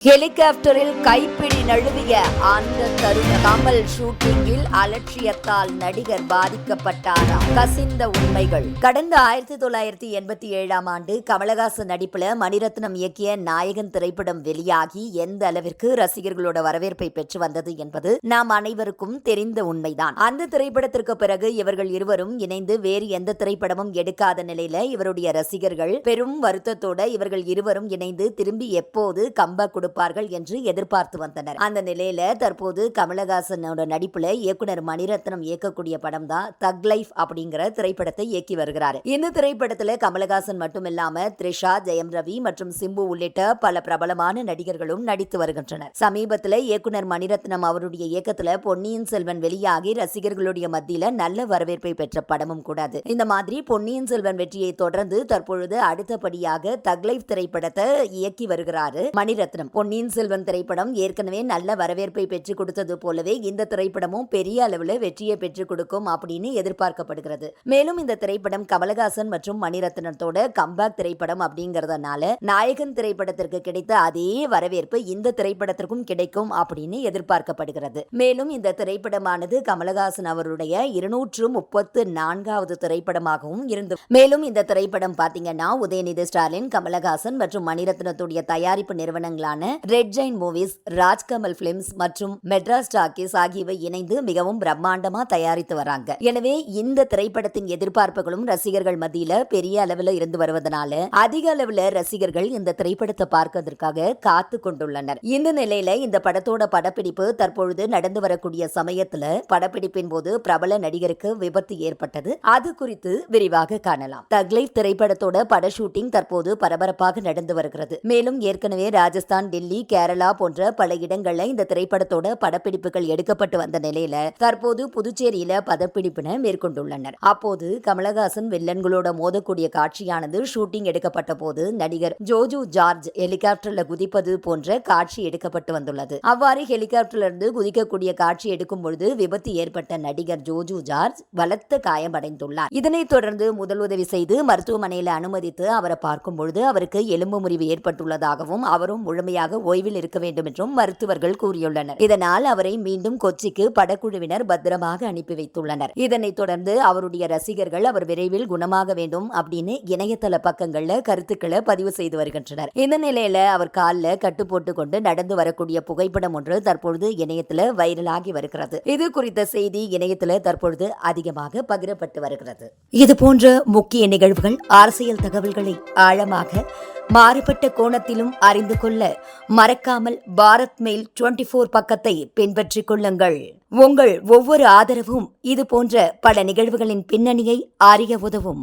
ஹெலிகாப்டரில் கைப்பிடி நழுவிய அந்த தருண கமல் ஷூட்டிங்கில் அலட்சியத்தால் நடிகர் பாதிக்கப்பட்டாரா? கசிந்த உண்மைகள். கடந்த 1987ஆம் ஆண்டு கமலஹாசன் நடிப்புல மணிரத்னம் இயக்கிய நாயகன் திரைப்படம் வெளியாகி எந்த அளவிற்கு ரசிகர்களோட வரவேற்பை பெற்று வந்தது என்பது நாம் அனைவருக்கும் தெரிந்த உண்மைதான். அந்த திரைப்படத்திற்கு பிறகு இவர்கள் இருவரும் இணைந்து வேறு எந்த திரைப்படமும் எடுக்காத நிலையில இவருடைய ரசிகர்கள் பெரும் வருத்தத்தோட இவர்கள் இருவரும் இணைந்து திரும்பி எப்போது கம்பேக் கொடுப்பார்கள் என்று எதிர்பார்த்து வந்தனர். அந்த நிலையில தற்போது கமலஹாசனோட நடிப்புல இயக்குனர் மணிரத்னம் இயக்கக்கூடிய படம் தான் தக் லைஃப் அப்படிங்கிற திரைப்படத்தை இயக்கி வருகிறார். இந்த திரைப்படத்துல கமலஹாசன் மட்டுமில்லாம த்ரிஷா, ஜெயம் ரவி மற்றும் சிம்பு உள்ளிட்ட பல பிரபலமான நடிகர்களும் நடித்து வருகின்றனர். சமீபத்துல இயக்குனர் மணிரத்னம் அவருடைய இயக்கத்துல பொன்னியின் செல்வன் வெளியாகி ரசிகர்களுடைய மத்தியில நல்ல வரவேற்பை பெற்ற படமும் கூடாது. இந்த மாதிரி பொன்னியின் செல்வன் வெற்றியை தொடர்ந்து தற்பொழுது அடுத்தபடியாக தக் லைஃப் திரைப்படத்தை இயக்கி வருகிறாரு மணிரத்னம். பொன்னியின் செல்வன் திரைப்படம் ஏற்கனவே நல்ல வரவேற்பை பெற்றுக் கொடுத்தது போலவே இந்த திரைப்படமும் பெரிய அளவில் வெற்றியை பெற்றுக் கொடுக்கும் அப்படின்னு எதிர்பார்க்கப்படுகிறது. மேலும் இந்த திரைப்படம் கமலஹாசன் மற்றும் மணிரத்னத்தோட கம்பேக் திரைப்படம் அப்படிங்கறதுனால நாயகன் திரைப்படத்திற்கு கிடைத்த அதே வரவேற்பு இந்த திரைப்படத்திற்கும் கிடைக்கும் அப்படின்னு எதிர்பார்க்கப்படுகிறது. மேலும் இந்த திரைப்படமானது கமலஹாசன் அவருடைய 234வது திரைப்படமாகவும் இருந்தது. மேலும் இந்த திரைப்படம் பாத்தீங்கன்னா உதயநிதி ஸ்டாலின், கமலஹாசன் மற்றும் மணிரத்னத்துடைய தயாரிப்பு நிறுவனங்களான red Jain movies, Rajkamal films மற்றும் மெட்ராஸ் டாக்கீஸ் ஆகியவை இணைந்து மிகவும் பிரம்மாண்டமா தயாரித்து வராங்க. எனவே இந்த திரைப்படத்தின் எதிர்பார்ப்புகளும் ரசிகர்கள் மத்தியில பெரிய அளவில் இருந்து வருவதனால அதிக அளவில் ரசிகர்கள் இந்த திரைப்படத்தை பார்ப்பதற்காக காத்து கொண்டுள்ளனர். இந்த நிலையில இந்த படத்தோட படப்பிடிப்பு தற்பொழுது நடந்து வரக்கூடிய சமயத்துல படப்பிடிப்பின் போது பிரபல நடிகருக்கு விபத்து ஏற்பட்டது. அது குறித்து விரிவாக காணலாம். தக் லைஃப் திரைப்படத்தோட பட ஷூட்டிங் தற்போது பரபரப்பாக நடந்து வருகிறது. மேலும் ஏற்கனவே ராஜஸ்தான், டெல்லி, கேரளா போன்ற பல இடங்கள்ல இந்த திரைப்படத்தோட படப்பிடிப்புகள் எடுக்கப்பட்டு வந்த நிலையில தற்போது புதுச்சேரியில படப்பிடிப்பினை மேற்கொண்டுள்ளனர். அப்போது கமலஹாசன் வில்லன்களோட மோதக்கூடிய காட்சியானது ஷூட்டிங் எடுக்கப்பட்ட போது நடிகர் ஜோஜு ஜார்ஜ் ஹெலிகாப்டர்ல குதிப்பது போன்ற காட்சி எடுக்கப்பட்டு வந்துள்ளது. அவ்வாறு ஹெலிகாப்டர்ல இருந்து குதிக்கக்கூடிய காட்சி எடுக்கும் பொழுது விபத்து ஏற்பட்ட நடிகர் ஜோஜு ஜார்ஜ் பலத்த காயமடைந்துள்ளார். இதனைத் தொடர்ந்து முதலுதவி செய்து மருத்துவமனையில் அனுமதித்து அவரை பார்க்கும் பொழுது அவருக்கு எலும்பு முறிவு ஏற்பட்டுள்ளதாகவும் அவரும் முழுமையாக ஓய்வில் இருக்க வேண்டும் என்றும் மருத்துவர்கள் கூறியுள்ளனர். இதனால் அவரை மீண்டும் கொச்சிக்கு படக்குழுவினர் பத்திரமாக அனுப்பி வைத்துள்ளனர். இதனைத் தொடர்ந்து அவருடைய ரசிகர்கள் அவர் விரைவில் குணமாக வேண்டும் அப்படின்னு இணையதள பக்கங்கள்ல கருத்துக்களை பதிவு செய்து வருகின்றனர். இந்த நிலையில அவர் காலில் கட்டு போட்டுக் கொண்டு நடந்து வரக்கூடிய புகைப்படம் ஒன்று தற்பொழுது இணையத்துல வைரலாகி வருகிறது. இது குறித்த செய்தி இணையத்துல தற்பொழுது அதிகமாக பகிரப்பட்டு வருகிறது. இது போன்ற முக்கிய நிகழ்வுகள், அரசியல் தகவல்களை ஆழமாக மாறுபட்ட கோணத்திலும் அறிந்து கொள்ள மறக்காமல் பாரத் மெயில் 24 பக்கத்தை பின்பற்றிக் கொள்ளுங்கள். உங்கள் ஒவ்வொரு ஆதரவும் இது போன்ற பல நிகழ்வுகளின் பின்னணியை அறிய உதவும்.